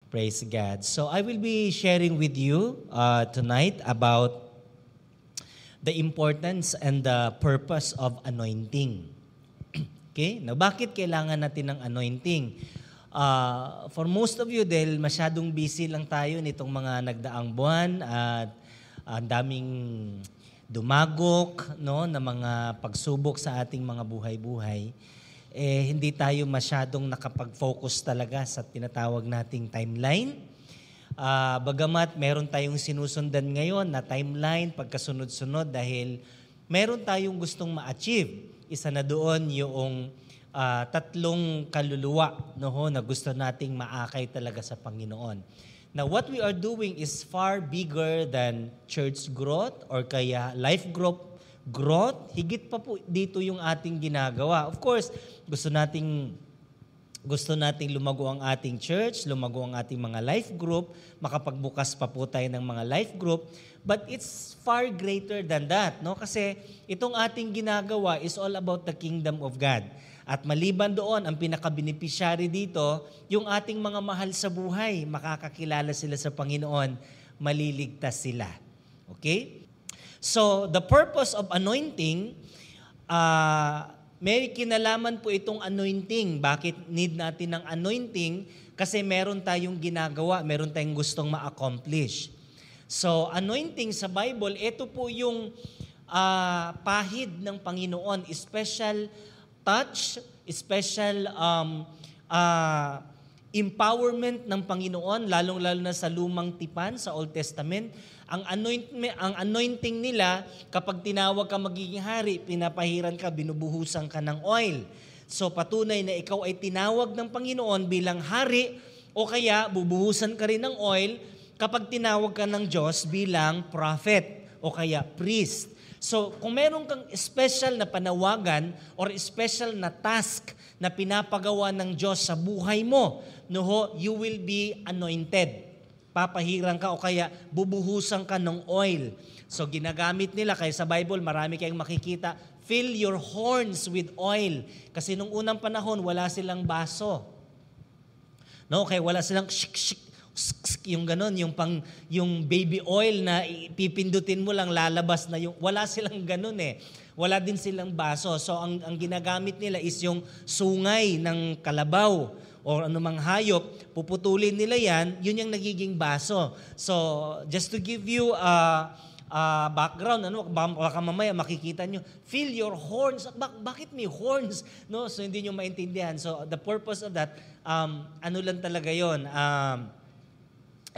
Praise God. So I will be sharing with you tonight about the importance and the purpose of anointing. Okay? Now, bakit kailangan natin ng anointing? For most of you, dahil masyadong busy lang tayo nitong mga nagdaang buwan at ang daming dumagok no, na mga pagsubok sa ating mga buhay-buhay, hindi tayo masyadong nakapag-focus talaga sa tinatawag nating timeline. Bagamat meron tayong sinusundan ngayon na timeline pagkasunod-sunod dahil meron tayong gustong ma-achieve. Isa na doon yung tatlong kaluluwa na gusto nating maakay talaga sa Panginoon. Now, what we are doing is far bigger than church growth or kaya life growth. Higit pa po dito yung ating ginagawa. Of course, gusto nating lumago ang ating church, lumago ang ating mga life group, makapagbukas pa po tayo ng mga life group, but it's far greater than that, no? Kasi itong ating ginagawa is all about the kingdom of God. At maliban doon, ang pinaka-beneficiary dito, yung ating mga mahal sa buhay, makakakilala sila sa Panginoon, maliligtas sila. Okay? So, the purpose of anointing, may kinalaman po itong anointing. Bakit need natin ng anointing? Kasi meron tayong ginagawa, meron tayong gustong ma-accomplish. So, anointing sa Bible, ito po yung pahid ng Panginoon, special touch, special empowerment ng Panginoon, lalong-lalo na sa lumang tipan, sa Old Testament. Ang anointing nila, kapag tinawag ka magiging hari, pinapahiran ka, binubuhusan ka ng oil. So patunay na ikaw ay tinawag ng Panginoon bilang hari o kaya bubuhusan ka rin ng oil kapag tinawag ka ng Diyos bilang prophet o kaya priest. So kung meron kang special na panawagan or special na task na pinapagawa ng Diyos sa buhay mo, you will be anointed. Papahiran ka o kaya bubuhusan ka ng oil. So ginagamit nila, kaya sa Bible marami kayong makikita, fill your horns with oil. Kasi nung unang panahon, wala silang baso. No, kaya wala silang yung ganon, yung baby oil na pipindutin mo lang lalabas na yung, wala silang ganon eh. Wala din silang baso. So ang ginagamit nila is yung sungay ng kalabaw o anumang hayop, puputulin nila yan, yun yung nagiging baso. So, just to give you background, baka mamaya makikita nyo, fill your horns. Bakit may horns? No? So, hindi nyo maintindihan. So, the purpose of that, ano lang talaga yun?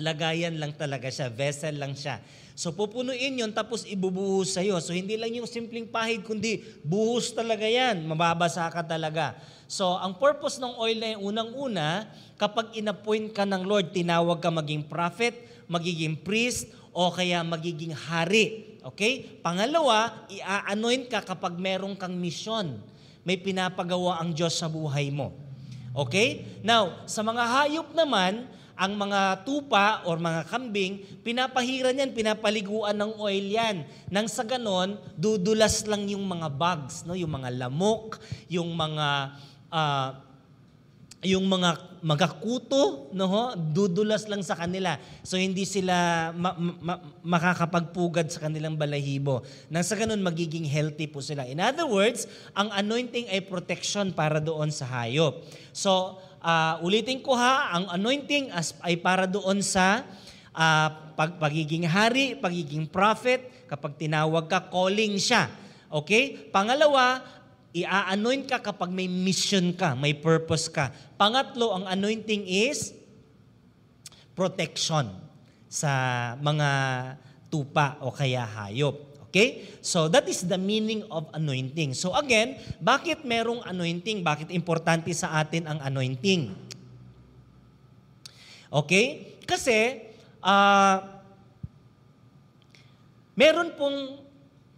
Lagayan lang talaga siya, vessel lang siya. So, pupunuin yun, tapos ibubuhos sa'yo. So, hindi lang yung simpleng pahid, kundi buhos talaga yan. Mababasa ka talaga. So, ang purpose ng oil na yung unang-una, kapag inappoint ka ng Lord, tinawag ka maging prophet, magiging priest, o kaya magiging hari. Okay? Pangalawa, i-anoint ka kapag meron kang misyon. May pinapagawa ang Diyos sa buhay mo. Okay? Now, sa mga hayop naman, ang mga tupa or mga kambing, pinapahiran yan, pinapaliguan ng oil yan. Nang sa ganon, dudulas lang yung mga bugs, no? Yung mga lamok, yung mga kuto, no? Dudulas lang sa kanila. So hindi sila makakapagpugad sa kanilang balahibo. Nang sa ganon, magiging healthy po sila. In other words, ang anointing ay protection para doon sa hayop. So, ulitin ko ang anointing ay para doon sa pagiging hari, pagiging prophet, kapag tinawag ka, calling siya. Okay? Pangalawa, i-anoint ka kapag may mission ka, may purpose ka. Pangatlo, ang anointing is protection sa mga tupa o kaya hayop. Okay? So that is the meaning of anointing. So again, bakit merong anointing? Bakit importante sa atin ang anointing? Okay? Kasi meron pong,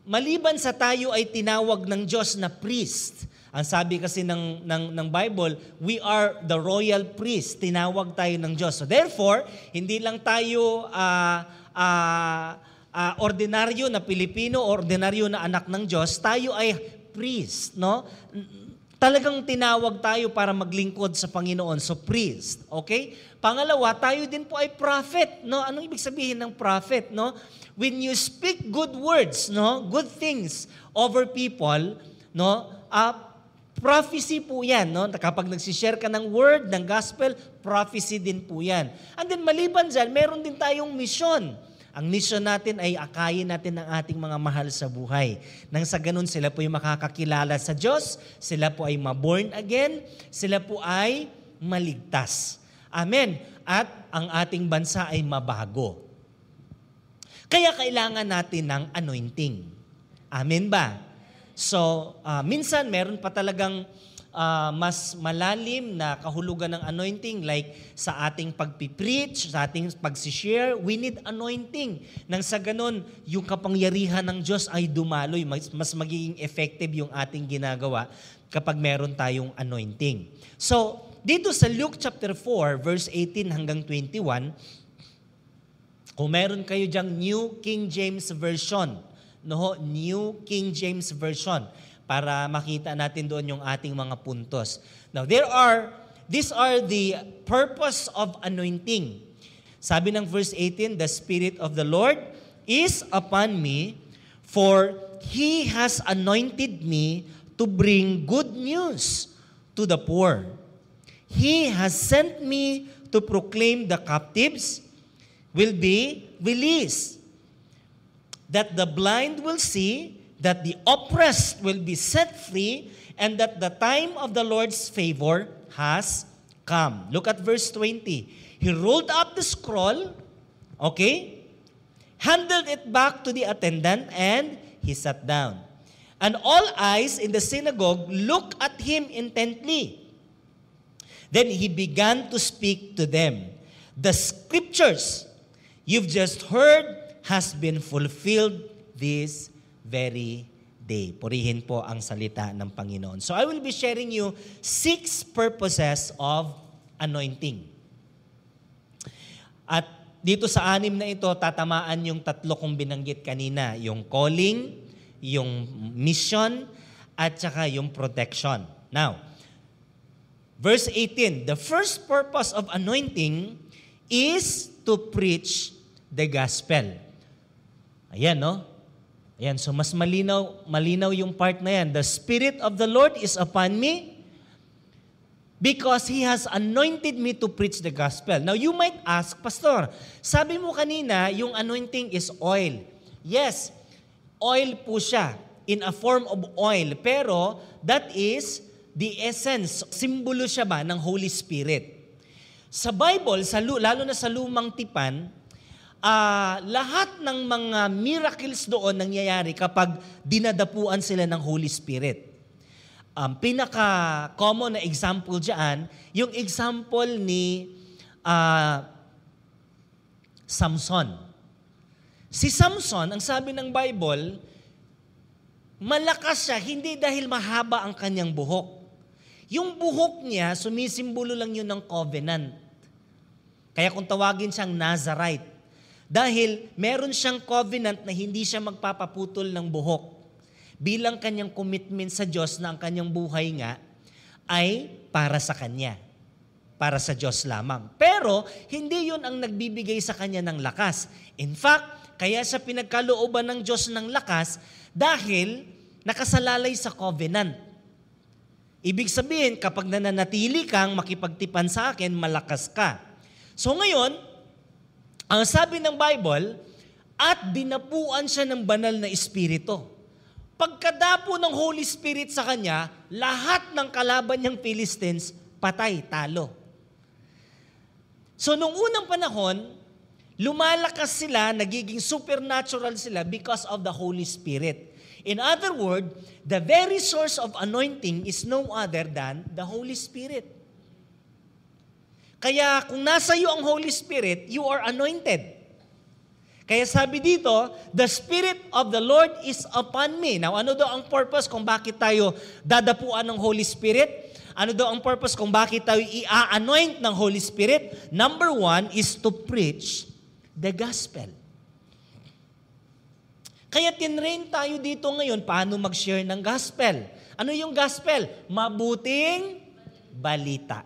maliban sa tayo ay tinawag ng Diyos na priest. Ang sabi kasi ng Bible, we are the royal priest. Tinawag tayo ng Diyos. So therefore, hindi lang tayo ordinaryo na Pilipino, ordinaryo na anak ng Diyos, tayo ay priest, no? talagang tinawag tayo para maglingkod sa Panginoon. So priest, okay? Pangalawa, tayo din po ay prophet, no? Anong ibig sabihin ng prophet, no? When you speak good words, no? Good things over people, no? Prophecy po yan, no? Kapag nagsishare ka ng word, ng gospel, prophecy din po yan. And then maliban dyan, meron din tayong mission. Ang mission natin ay akayin natin ang ating mga mahal sa buhay. Nang sa ganun, sila po ay makakakilala sa Diyos, sila po ay ma-born again, sila po ay maligtas. Amen. At ang ating bansa ay mabago. Kaya kailangan natin ng anointing. Amen ba? So, minsan meron pa talagang mas malalim na kahulugan ng anointing, like sa ating pagpipreach, sa ating pagsishare, we need anointing. Nang sa ganun, yung kapangyarihan ng Diyos ay dumaloy, mas magiging effective yung ating ginagawa kapag meron tayong anointing. So, dito sa Luke chapter 4, verse 18 hanggang 21, kung meron kayo dyang New King James Version, no, New King James Version, para makita natin doon yung ating mga puntos. Now, these are the purpose of anointing. Sabi ng verse 18, the Spirit of the Lord is upon me, for He has anointed me to bring good news to the poor. He has sent me to proclaim the captives will be released, that the blind will see, that the oppressed will be set free, and that the time of the Lord's favor has come. Look at verse 20. He rolled up the scroll, okay, handed it back to the attendant, and he sat down. And all eyes in the synagogue looked at him intently. Then he began to speak to them. The scriptures you've just heard has been fulfilled this very day. Purihin po ang salita ng Panginoon. So I will be sharing you 6 purposes of anointing. At dito sa 6 na ito, tatamaan yung 3 kong binanggit kanina. Yung calling, yung mission, at saka yung protection. Now, verse 18, the first purpose of anointing is to preach the gospel. Ayan, no? Ayan, so mas malinaw yung part na yan. The Spirit of the Lord is upon me because He has anointed me to preach the gospel. Now, you might ask, Pastor, sabi mo kanina, yung anointing is oil. Yes, oil po siya in a form of oil. Pero that is the essence, simbolo siya ba ng Holy Spirit. Sa Bible, lalo na sa Lumang Tipan, lahat ng mga miracles doon nangyayari kapag dinadapuan sila ng Holy Spirit. Pinaka-common na example dyan, yung example ni Samson. Si Samson, ang sabi ng Bible, malakas siya, hindi dahil mahaba ang kanyang buhok. Yung buhok niya, sumisimbolo lang yun ng covenant. Kaya kung tawagin siyang Nazarite, dahil meron siyang covenant na hindi siya magpapaputol ng buhok bilang kanyang commitment sa Diyos na ang kanyang buhay nga ay para sa Kanya, para sa Diyos lamang. Pero hindi yun ang nagbibigay sa kanya ng lakas. In fact, kaya siya pinagkalooban ng Diyos ng lakas dahil nakasalalay sa covenant. Ibig sabihin, kapag nananatili kang makipagtipan sa akin, malakas ka. So ngayon, ang sabi ng Bible, at dinapuan siya ng banal na espiritu. Pagkadapo ng Holy Spirit sa kanya, lahat ng kalaban niyang Philistines, patay, talo. So nung unang panahon, lumalakas sila, nagiging supernatural sila because of the Holy Spirit. In other words, the very source of anointing is no other than the Holy Spirit. Kaya kung nasa iyo ang Holy Spirit, you are anointed. Kaya sabi dito, the Spirit of the Lord is upon me. Now, ano daw ang purpose kung bakit tayo dadapuan ng Holy Spirit? Ano daw ang purpose kung bakit tayo i-anoint ng Holy Spirit? Number 1 is to preach the gospel. Kaya tinrain tayo dito ngayon paano mag-share ng gospel. Ano yung gospel? Mabuting balita.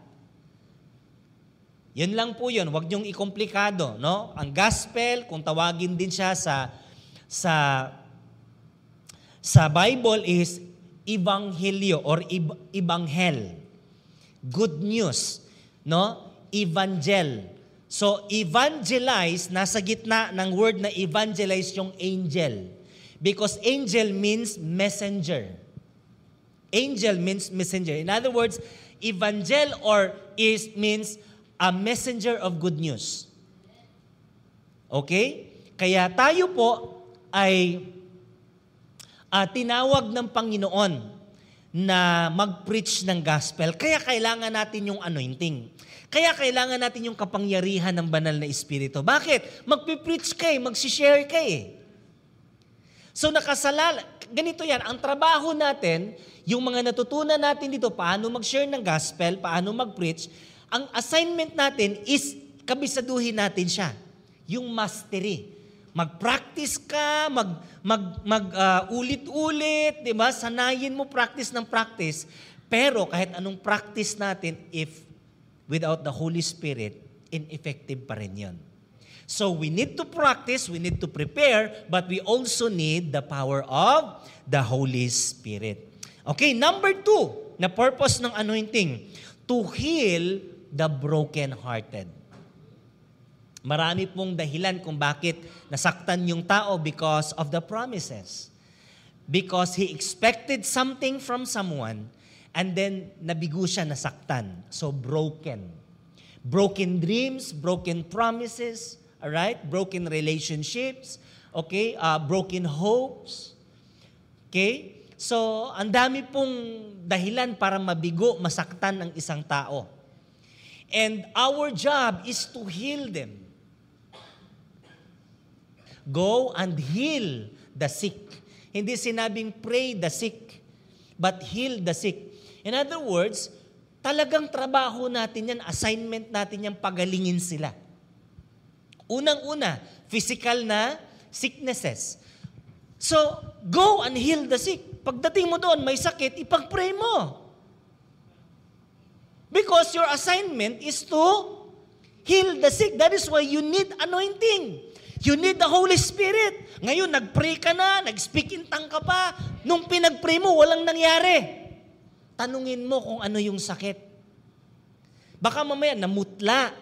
Yun lang po yun. Huwag niyong ikomplikado, no? Ang gospel, kung tawagin din siya sa Bible is Evangelio or Ibanghel. Good news, no? Evangel. So, evangelize, nasa gitna ng word na evangelize yung angel. Because angel means messenger. Angel means messenger. In other words, evangel means a messenger of good news. Okay? Kaya tayo po ay tinawag ng Panginoon na mag-preach ng gospel. Kaya kailangan natin yung anointing. Kaya kailangan natin yung kapangyarihan ng banal na Espiritu. Bakit? Magpipreach ka magsishare ka So ganito yan, ang trabaho natin, yung mga natutunan natin dito, paano mag-share ng gospel, paano mag-preach, ang assignment natin is kabisaduhin natin siya. Yung mastery. Mag-practice ka, ulit-ulit, di ba? Sanayin mo practice ng practice. Pero kahit anong practice natin, if without the Holy Spirit, ineffective pa rin yun. So we need to practice, we need to prepare, but we also need the power of the Holy Spirit. Okay, number 2, na purpose ng anointing, to heal the broken-hearted. Marami pong dahilan kung bakit nasaktan yung tao because of the promises. Because he expected something from someone, and then nabigo siya, nasaktan. So broken. Broken dreams, broken promises, all right? Broken relationships, okay? Broken hopes. Okay? So, ang dami pong dahilan para mabigo, masaktan ang isang tao. And our job is to heal them. Go and heal the sick. Hindi sinabing pray the sick, but heal the sick. In other words, talagang trabaho natin yan, assignment natin yan, pagalingin sila. Unang-una, physical na sicknesses. So, go and heal the sick. Pagdating mo doon, may sakit, ipag-pray mo. Because your assignment is to heal the sick. That is why you need anointing. You need the Holy Spirit. Ngayon, nag-pray ka na, nag-speak in tongue ka pa. Nung pinag-pray mo, walang nangyari. Tanungin mo kung ano yung sakit. Baka mamaya namutla.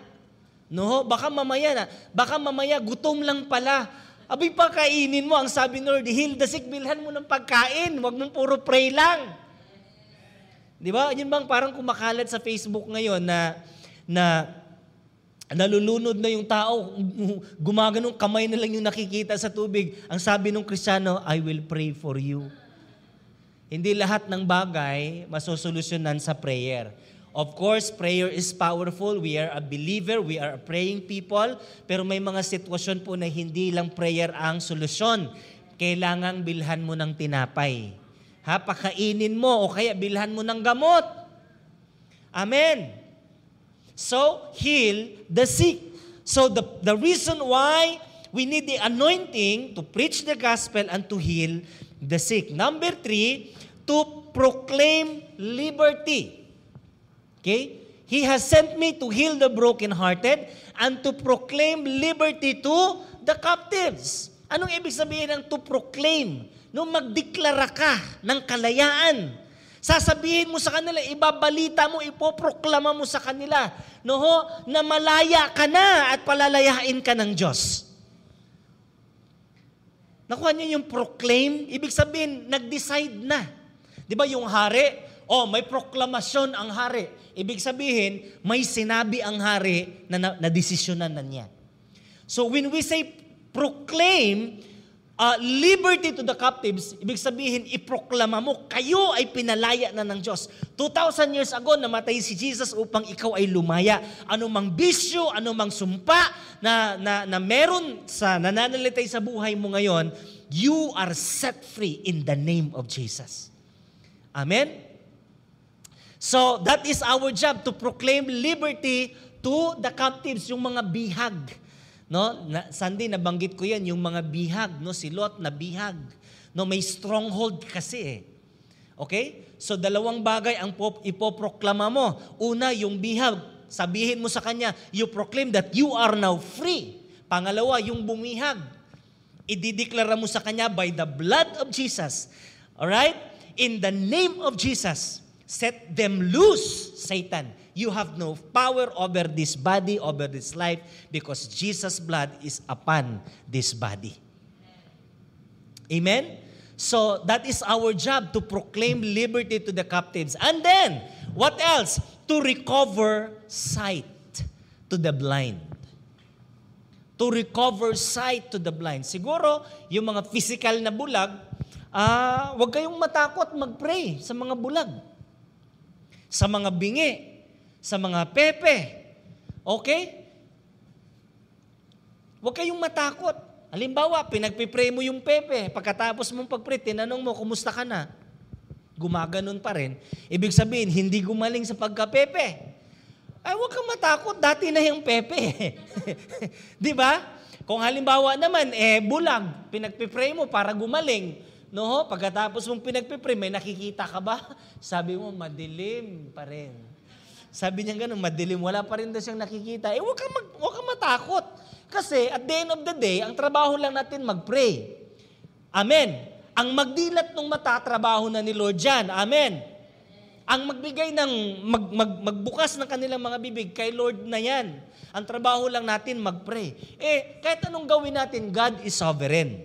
No? Baka mamaya gutom lang pala. Abay pakainin mo, ang sabi ni Lord, heal the sick, bilhan mo ng pagkain. Huwag mong puro pray lang. Di ba? Yun bang parang kumakalat sa Facebook ngayon na nalulunod na yung tao, gumaganong kamay na lang yung nakikita sa tubig. Ang sabi ng Kristiyano, I will pray for you. Hindi lahat ng bagay masosolusyonan sa prayer. Of course, prayer is powerful. We are a believer. We are a praying people. Pero may mga sitwasyon po na hindi lang prayer ang solusyon. Kailangang bilhan mo ng tinapay. Pakainin mo o kaya bilhan mo ng gamot. Amen. So, heal the sick. So, the reason why we need the anointing to preach the gospel and to heal the sick. Number 3, to proclaim liberty. Okay? He has sent me to heal the brokenhearted and to proclaim liberty to the captives. Anong ibig sabihin ng to proclaim? Nung magdeklara ka ng kalayaan, sasabihin mo sa kanila, ibabalita mo, ipoproklama mo sa kanila, na malaya ka na at palalayain ka ng Diyos. Nakuha niyo yung proclaim? Ibig sabihin, nag-decide na. Di ba yung hari? May proklamasyon ang hari. Ibig sabihin, may sinabi ang hari na desisyonan na niya. So when we say proclaim, liberty to the captives, ibig sabihin, iproklama mo, kayo ay pinalaya na ng Diyos. 2,000 years ago, namatay si Jesus upang ikaw ay lumaya. Anumang bisyo, anumang sumpa na meron sa nananalitay sa buhay mo ngayon, you are set free in the name of Jesus. Amen? So, that is our job, to proclaim liberty to the captives, yung mga bihag. No, Sunday nabanggit ko 'yan, yung mga bihag, no, si Lot na bihag. No, may stronghold kasi. Okay? So dalawang bagay ang ipoproklama mo. Una, yung bihag. Sabihin mo sa kanya, you proclaim that you are now free. Pangalawa, yung bumihag. Idideklara mo sa kanya by the blood of Jesus. Alright? In the name of Jesus, set them loose, Satan. You have no power over this body, over this life, because Jesus' blood is upon this body. Amen? So, that is our job, to proclaim liberty to the captives. And then, what else? To recover sight to the blind. To recover sight to the blind. Siguro, yung mga physical na bulag, huwag kayong matakot mag-pray sa mga bulag. Sa mga bingi. Sa mga pepe. Okay? Huwag kayong matakot. Halimbawa, pinagpipray mo yung pepe. Pagkatapos mong pag-pray, tinanong mo, kumusta ka na? Gumaganon pa rin. Ibig sabihin, hindi gumaling sa pagka-pepe. Ay, huwag kang matakot. Dati na yung pepe. Di ba? Kung halimbawa naman, bulag. Pinagpipray mo para gumaling. No? Pagkatapos mong pinagpipray, may nakikita ka ba? Sabi mo, madilim pa rin. Sabi niya gano'n, madilim, wala pa rin daw siyang nakikita. Huwag kang matakot. Kasi at the end of the day, ang trabaho lang natin mag-pray. Amen. Ang magdilat ng mata, trabaho na ni Lord yan. Amen. Ang magbigay ng, magbukas ng kanilang mga bibig, kay Lord na yan. Ang trabaho lang natin mag-pray. Kahit anong gawin natin, God is sovereign.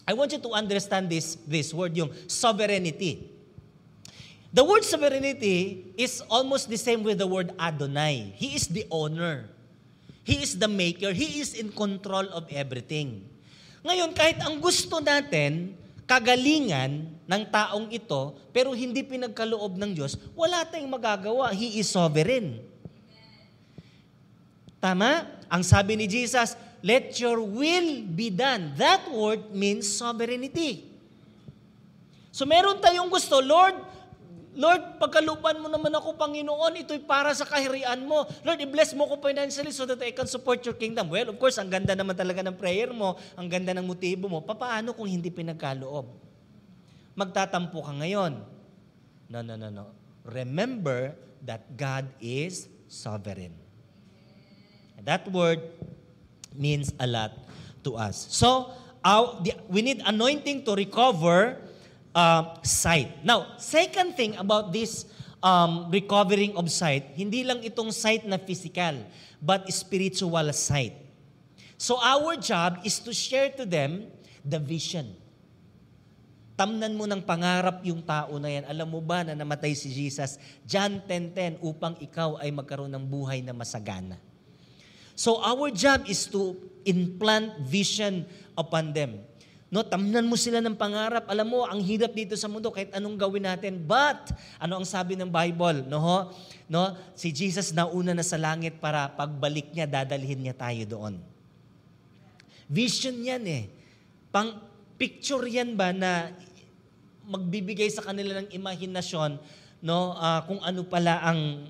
I want you to understand this word, yung sovereignty. The word sovereignty is almost the same with the word Adonai. He is the owner. He is the maker. He is in control of everything. Ngayon, kahit ang gusto natin, kagalingan ng taong ito, pero hindi pinagkaloob ng Diyos, wala tayong magagawa. He is sovereign. Tama? Ang sabi ni Jesus, let your will be done. That word means sovereignty. So meron tayong gusto, Lord, pagkalupan mo naman ako, Panginoon, ito'y para sa kaharian mo. Lord, i-bless mo ko financially so that I can support your kingdom. Well, of course, ang ganda naman talaga ng prayer mo, ang ganda ng motibo mo. Paano kung hindi pinagkaloob? Magtatampo ka ngayon. No. Remember that God is sovereign. That word means a lot to us. So, we need anointing to recover sight. Now, second thing about this recovering of sight, hindi lang itong sight na physical, but spiritual sight. So our job is to share to them the vision. Tamnan mo ng pangarap yung tao na yan. Alam mo ba na namatay si Jesus? John 10:10, upang ikaw ay magkaroon ng buhay na masagana. So our job is to implant vision upon them. No, tamnan mo sila ng pangarap. Alam mo, ang hirap dito sa mundo kahit anong gawin natin. But, ano ang sabi ng Bible? No, si Jesus nauna na sa langit para pagbalik niya, dadalhin niya tayo doon. Vision yan Picture yan ba na magbibigay sa kanila ng imahinasyon, kung ano pala ang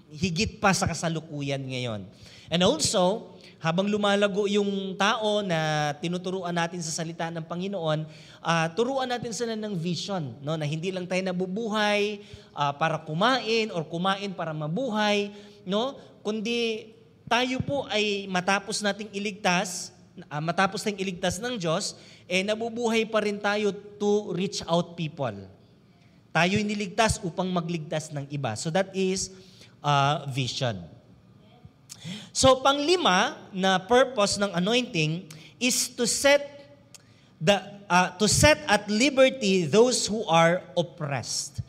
higit pa sa kasalukuyan ngayon. And also, habang lumalago yung tao na tinuturuan natin sa salita ng Panginoon, turuan natin sila ng vision, na hindi lang tayo nabubuhay para kumain or kumain para mabuhay, kundi tayo po ay matapos nating iligtas ng Diyos, nabubuhay pa rin tayo to reach out people. Tayo niligtas upang magligtas ng iba. So that is vision. So, panglima na purpose ng anointing is to set at liberty those who are oppressed.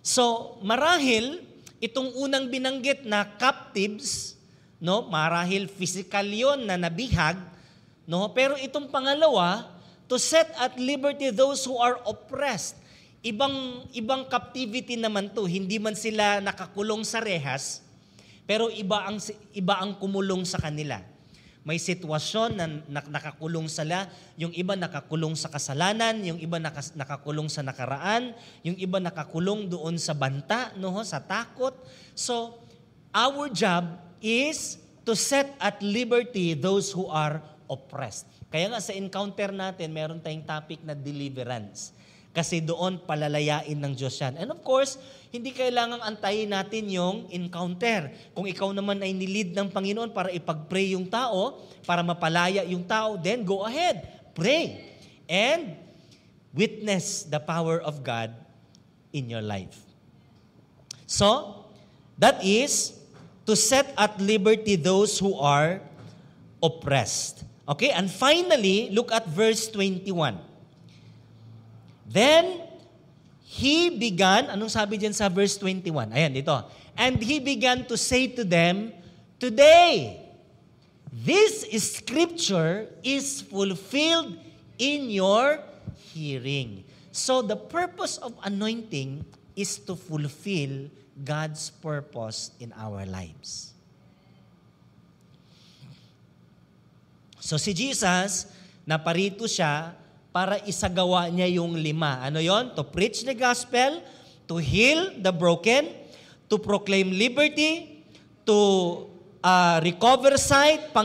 So, marahil itong unang binanggit na captives, marahil physical 'yon na nabihag, pero itong pangalawa, to set at liberty those who are oppressed. Ibang captivity naman to, hindi man sila nakakulong sa rehas, pero iba ang kumulong sa kanila. May sitwasyon na nakakulong sila, yung iba nakakulong sa kasalanan, yung iba nakakulong sa nakaraan, yung iba nakakulong doon sa banta, sa takot. So, our job is to set at liberty those who are oppressed. Kaya nga sa encounter natin, meron tayong topic na deliverance. Kasi doon palalayain ng Diyos yan. And of course, hindi kailangang antayin natin yung encounter. Kung ikaw naman ay nilid ng Panginoon para ipag-pray yung tao, para mapalaya yung tao, then go ahead, pray. And witness the power of God in your life. So, that is to set at liberty those who are oppressed. Okay, and finally, look at verse 21. Then, he began, anong sabi dyan sa verse 21? Ayan, dito. And he began to say to them, today, this scripture is fulfilled in your hearing. So, the purpose of anointing is to fulfill God's purpose in our lives. So, si Jesus, naparito siya para isagawa niya yung 5. Ano yon? To preach the gospel, to heal the broken, to proclaim liberty, to recover sight, 5,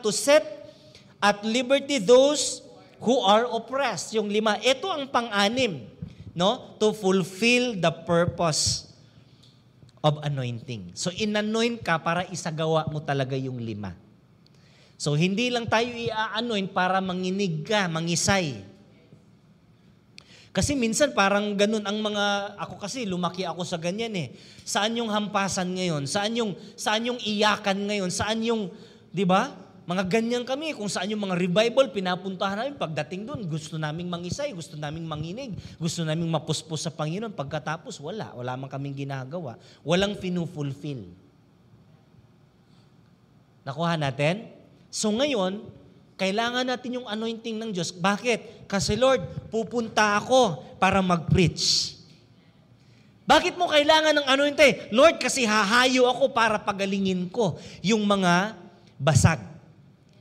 to set at liberty those who are oppressed. Yung 5. Ito ang 6, no? To fulfill the purpose of anointing. So, in-anoint ka para isagawa mo talaga yung 5. So, hindi lang tayo i-anoint para manginig ka, mangisay. Kasi minsan parang ganun ang mga, ako kasi lumaki ako sa ganyan eh. Saan yung hampasan ngayon? Saan yung iyakan ngayon? Saan yung, di ba? Mga ganyan kami, kung saan yung mga revival, pinapuntahan namin, pagdating doon, gusto naming mangisay, gusto naming manginig, gusto naming mapuspos sa Panginoon. Pagkatapos, wala man kaming ginagawa. Walang finufulfill. Nakuha natin? So ngayon, kailangan natin yung anointing ng Diyos. Bakit? Kasi Lord, pupunta ako para mag-preach. Bakit mo kailangan ng anointing? Lord, kasi hahayo ako para pagalingin ko yung mga basag.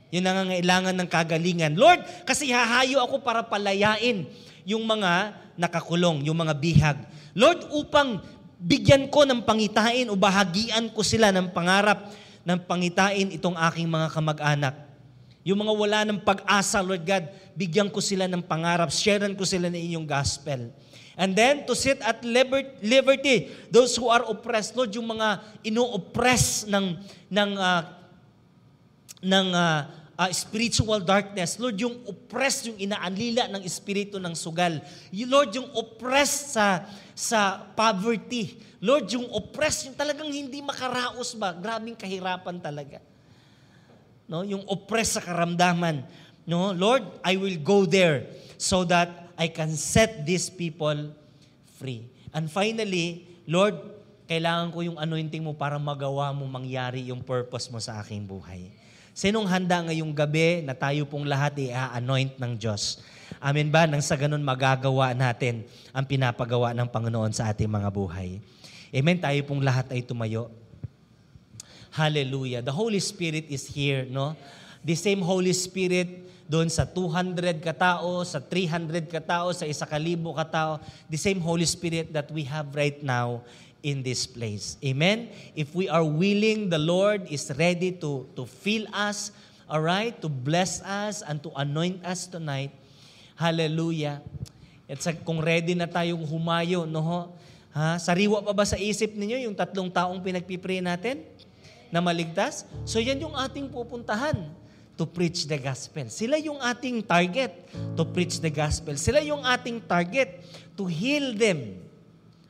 Yung nangangailangan ng kagalingan. Lord, kasi hahayo ako para palayain yung mga nakakulong, yung mga bihag. Lord, upang bigyan ko ng pangitain o bahagian ko sila ng pangarap ng pangitain itong aking mga kamag-anak. Yung mga wala ng pag-asa, Lord God, bigyan ko sila ng pangarap, sharean ko sila ng inyong gospel. And then, to set at liberty those who are oppressed. Lord, yung mga ino-oppress ng spiritual darkness. Lord, yung oppressed, yung inaanlila ng espiritu ng sugal. Lord, yung oppressed sa poverty. Lord, yung oppressed, yung talagang hindi makaraos ba? Grabing kahirapan talaga. No, yung oppressed sa karamdaman. No, Lord, I will go there so that I can set these people free. And finally, Lord, kailangan ko yung anointing mo para magawa mo mangyari yung purpose mo sa aking buhay. Sinong handa ngayong gabi na tayo pong lahat i-anoint ng Diyos? Amen ba? Nang sa ganun magagawa natin ang pinapagawa ng Panginoon sa ating mga buhay. Amen? Tayo pong lahat ay tumayo. Hallelujah. The Holy Spirit is here, no? The same Holy Spirit doon sa 200 katao, sa 300 katao, sa 1,000 katao, the same Holy Spirit that we have right now in this place. Amen? If we are willing, the Lord is ready to fill us, all right, to bless us and to anoint us tonight. Hallelujah. At kung ready na tayong humayo, no ho? Ha? Sariwa pa ba sa isip ninyo yung 3 taong pinagpipray natin na maligtas? So yan yung ating pupuntahan to preach the gospel. Sila yung ating target to preach the gospel. Sila yung ating target to heal them.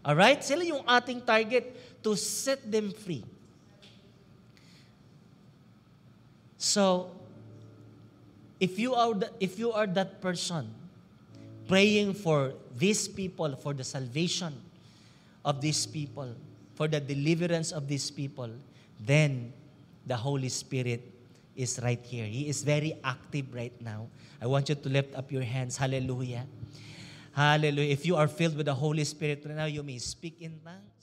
Alright? Sila yung ating target to set them free. So, if you are that person praying for these people, for the salvation of these people, for the deliverance of these people, then the Holy Spirit is right here. He is very active right now. I want you to lift up your hands. Hallelujah. Hallelujah. If you are filled with the Holy Spirit right now, you may speak in tongues.